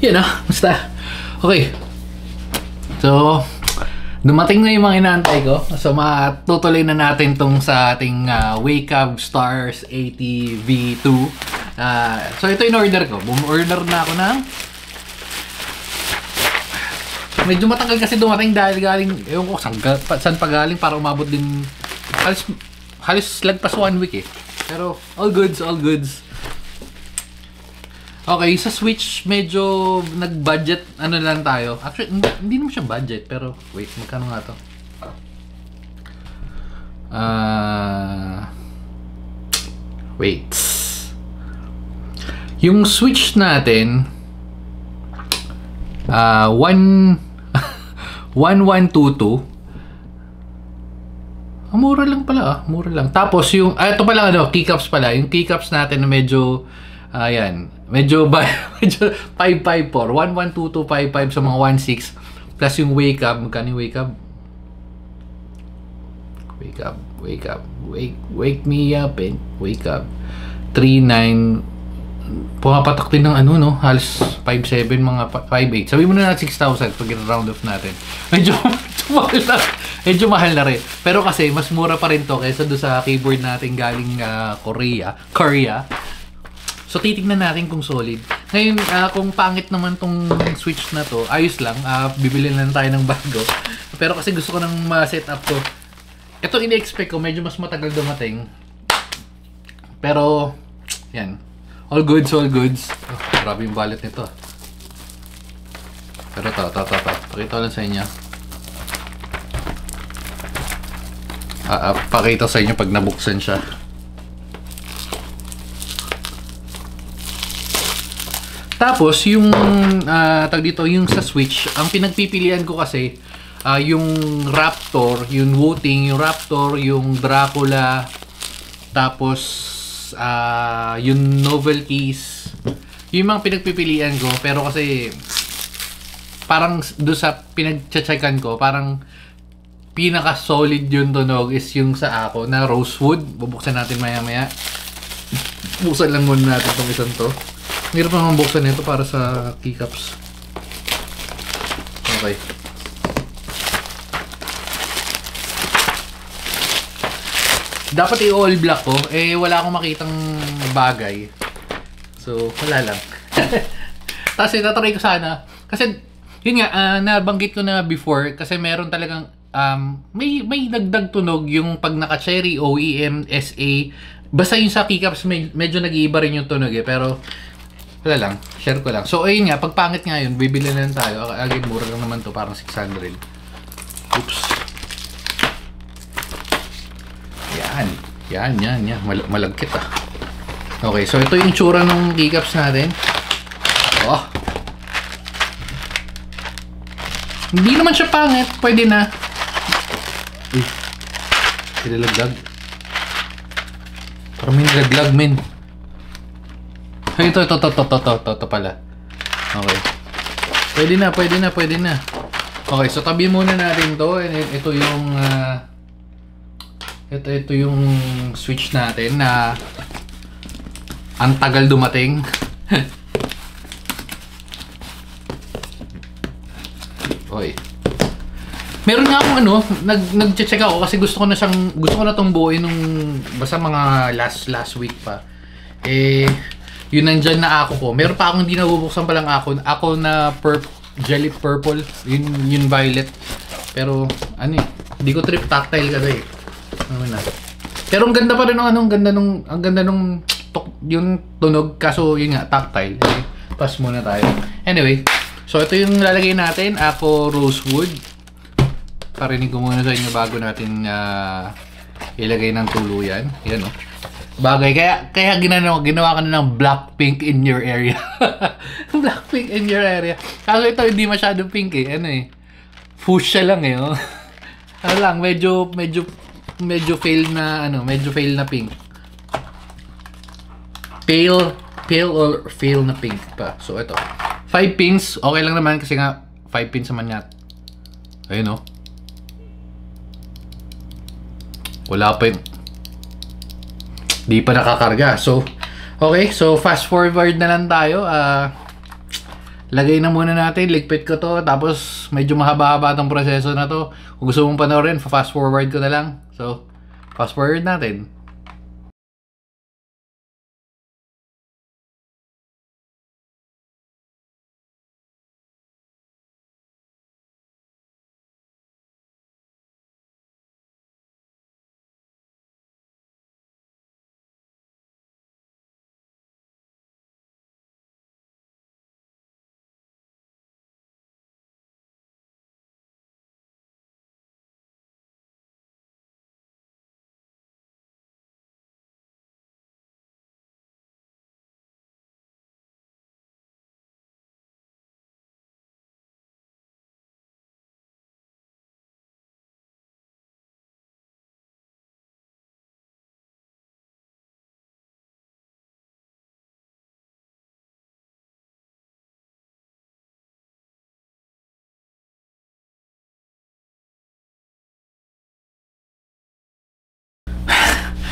Yun basta. Okay. So, dumating na yung mga inaantay ko. So, matutuloy na natin tong sa ating Wake Up Stars 80 V2. So, ito yung order ko. Order na ako ng... Medyo matagal kasi dumating dahil galing... Ewan ko, saan pa galing para umabot din... Halos lagpas 1 week eh. Pero, all goods, all goods. Okay, sa Switch, medyo nag-budget, ano lang tayo. Actually, hindi naman siya budget, pero wait, magkano nga to? Wait. Yung Switch natin, 1122. Mura lang pala mura lang. Tapos yung, ito pala keycaps pala. Yung keycaps natin na medyo, ayan, medyo 554, 112255 sa mga 16 plus yung wake up, magkano yung wake up? Wake me up and wake up. 39 pumapatak din ng halos 57 mga 58. Sabi mo na 6,000 pag i-round off natin. Medyo mahal na rin. Pero kasi mas mura pa rin to kaysa do sa keyboard natin galing Korea. So titignan natin kung solid. Ngayon kung pangit naman tong Switch na to, ayos lang. Bibili lang tayo ng bago. Pero kasi gusto ko nang ma-set up to. Ito ini-expect ko medyo mas matagal dumating. Pero yan. All goods, all goods. Oh, grabe yung wallet nito. Pero to. Pakita ko lang sa inyo. Pakita sa inyo pag nabuksan siya. Tapos, yung tag dito, yung sa Switch, ang pinagpipilian ko kasi, yung Raptor, yung Wooting, yung Raptor, yung Dracula, tapos, yung novelties, yung mga pinagpipilian ko. Pero kasi parang doon sa pinag-checkan ko, parang pinaka solid yung tunog is yung sa ako na Rosewood. Bubuksan natin maya maya. Buksan lang muna natin itong isang to. Meron pa naman buksan nito para sa keycaps. Okay. Dapat i-all black ko. Wala akong makitang bagay. So, wala lang. Tapos, itatry ko sana. Kasi, yun nga, nabanggit ko na before. Kasi meron talagang, may dagdag tunog yung pag naka-cherry, OEM, SA. Basta yung sa keycaps, medyo nag-iiba rin yung tunog eh. Pero, wala lang. Share ko lang. So, ayun nga, pag pangit nga yun, bibili na lang tayo. Again, mura lang naman to. Parang 600. Oops. Yan. Malagkit Okay, so ito yung tsura ng keycaps natin. Oh. Hindi naman siya pangit. Pwede na. Uy. Nilalaglag. Parang may nilaglag, men. Ito pala. Okay. Pwede na. Okay, so tabi muna natin to. Ito yung ito yung Switch natin na ang tagal dumating. Oy. Meron nga akong nag-check ako kasi gusto ko na tong buuin nung basta mga last week pa. Yun nandyan na ako ko. Meron pa akong hindi nabubuksan pa lang ako na jelly purple, yun violet. Pero hindi ko trip tactile kasi. Pero ang ganda pa rin ang ganda nung yung tunog kaso yun nga tactile. Pass muna tayo. Anyway, so ito yung lalagay natin, ako Rosewood. Parinig ko muna sa inyo bago natin ilagay ng tuluyan. Yan bagay kaya ginawa ka na ng black pink in your area. Black pink in your area. Kaso ito hindi masyadong pink fuchsia lang lang medyo fail na pink. Pale or fail na pink pa. So ito. 5 pins, okay lang naman kasi nga 5 pins naman yan. Ayun Wala pa di pa nakakarga. So, okay. So, fast forward na lang tayo. lagay na muna natin, ligpit ko to, tapos medyo mahaba-haba tong proseso na to. Kung gusto mong panoorin, fast forward ko na lang. So, fast forward natin.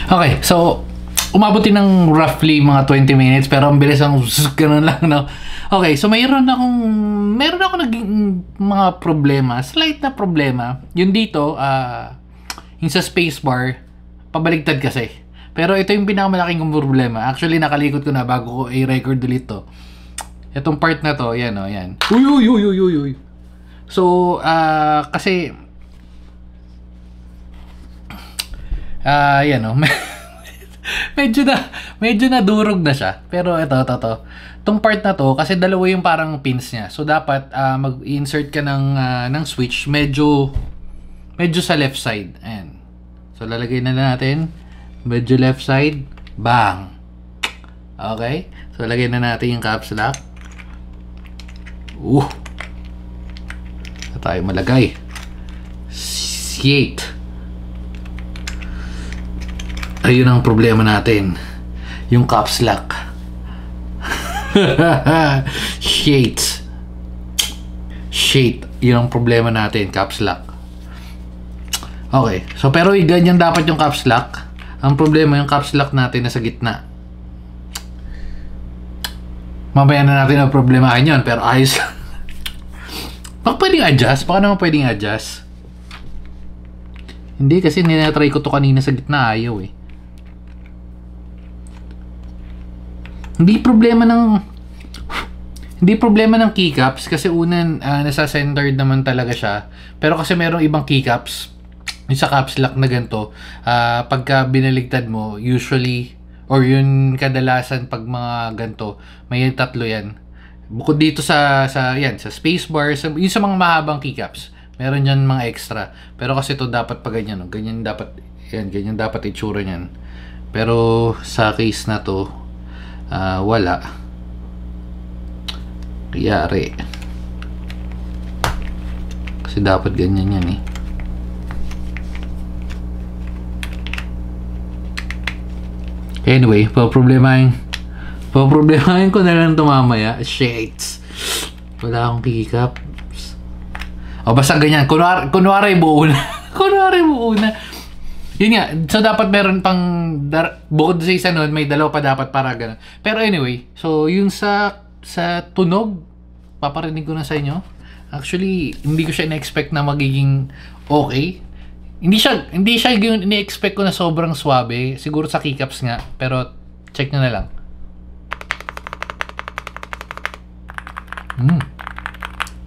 Okay, so umabot din ng roughly mga 20 minutes pero ang bilis ang ganun lang, no? Okay, so meron ako naging mga problema, slight na problema. Yung dito, yung sa spacebar, pabaligtad kasi. Pero ito yung pinakamalaking problema. Actually, nakalikot ko na bago ko i-record ulit to. Itong part na to, yan o, yan. Uy. So, kasi yan o. medyo na durog na siya. Pero ito. Tong part na to, kasi dalawa yung parang pins niya. So, dapat mag-insert ka ng switch medyo sa left side. Ayan. So, lalagay na natin. Medyo left side. Bang! Okay? So, lagay na natin yung caps lock. Ito tayo malagay. Shit. Ayun ang problema natin. Yung caps lock. Shit. Yun ang problema natin. Caps lock. Okay. So, pero ganyan dapat yung caps lock. Ang problema yung caps lock natin nasa gitna. Mamaya na natin ang problemahin yun. Pero ayos lang. Baka pwedeng adjust? Baka naman pwedeng adjust? Hindi, kasi ninatry ko to kanina sa gitna. Ayaw eh. Hindi problema ng keycaps kasi unan nasa centered naman talaga siya. Pero kasi merong ibang keycaps yung sa caps lock na ganito, pagka binaligtad mo, usually or yun kadalasan pag mga ganito, may tatlo yan. Bukod dito sa spacebar, yung sa mga mahabang keycaps, meron yan mga extra. Pero kasi to dapat pa ganyan, no? Ganyan dapat itsura niyan. Pero sa case na to, wala. Kayari. Kasi dapat ganyan yan eh. Anyway, poproblemahin ko na lang ito mamaya. Shit. Wala akong keycaps. O basta ganyan. Kunwari buo na. Yun nga. So dapat meron pang bukod sa isa nun, may dalawa pa dapat para ganun. Pero anyway, so yung sa tunog, paparinig ko na sa inyo. Actually, hindi ko siya in-expect na magiging okay. Hindi siya yung ini-expect ko na sobrang swabe. Siguro sa keycaps nga. Pero check nyo na lang.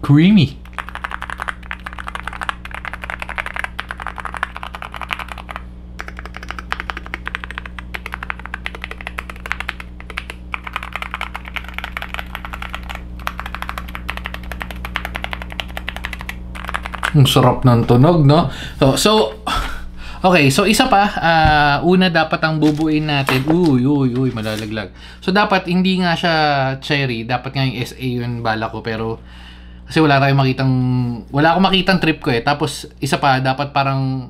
Creamy. Ang sarap ng tunog, no? So okay, so isa pa, una dapat ang bubuin natin. Uy, malalaglag. So dapat hindi nga siya cherry, dapat nga yung SA yun bala ko, pero kasi wala akong makitang trip ko eh. Tapos isa pa, dapat parang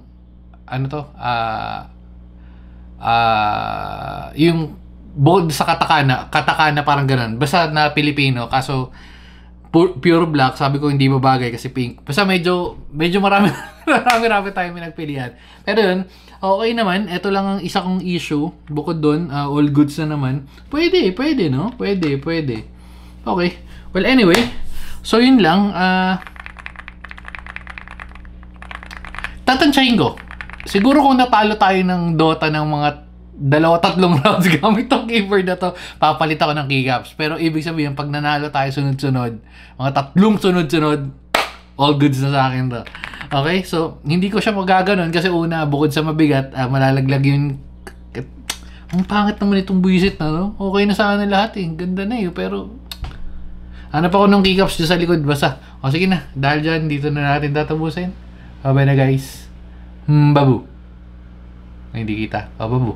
ano to? Yung bukod sa katakana parang ganun. Basta na Pilipino, kaso pure black, sabi ko hindi mabagay kasi pink. Basta medyo marami tayong pinagpilian. Pero yun, okay naman. Ito lang ang isa kong issue. Bukod doon, all goods na naman. Pwede, no? Pwede. Okay. Well, anyway, so yun lang. Tatansyahin ko. Siguro kung natalo tayo ng Dota ng mga 2-3 rounds gamit tong keyboard na to, papalit ako ng keycaps. Pero ibig sabihin, pag nanalo tayo sunod-sunod, mga 3 sunod-sunod, all goods na sa akin to. Okay? So, hindi ko siya magaganon kasi una, bukod sa mabigat, malalaglag yung... Ang pangit naman itong buwisit na, no? Okay na sana lahat eh. Ganda na eh. Pero, hanap ako ng keycaps dyan sa likod. Basta, o sige na. Dahil dyan, dito na natin tatapusin. Bye na guys. Babu. Ay, hindi kita. Babu.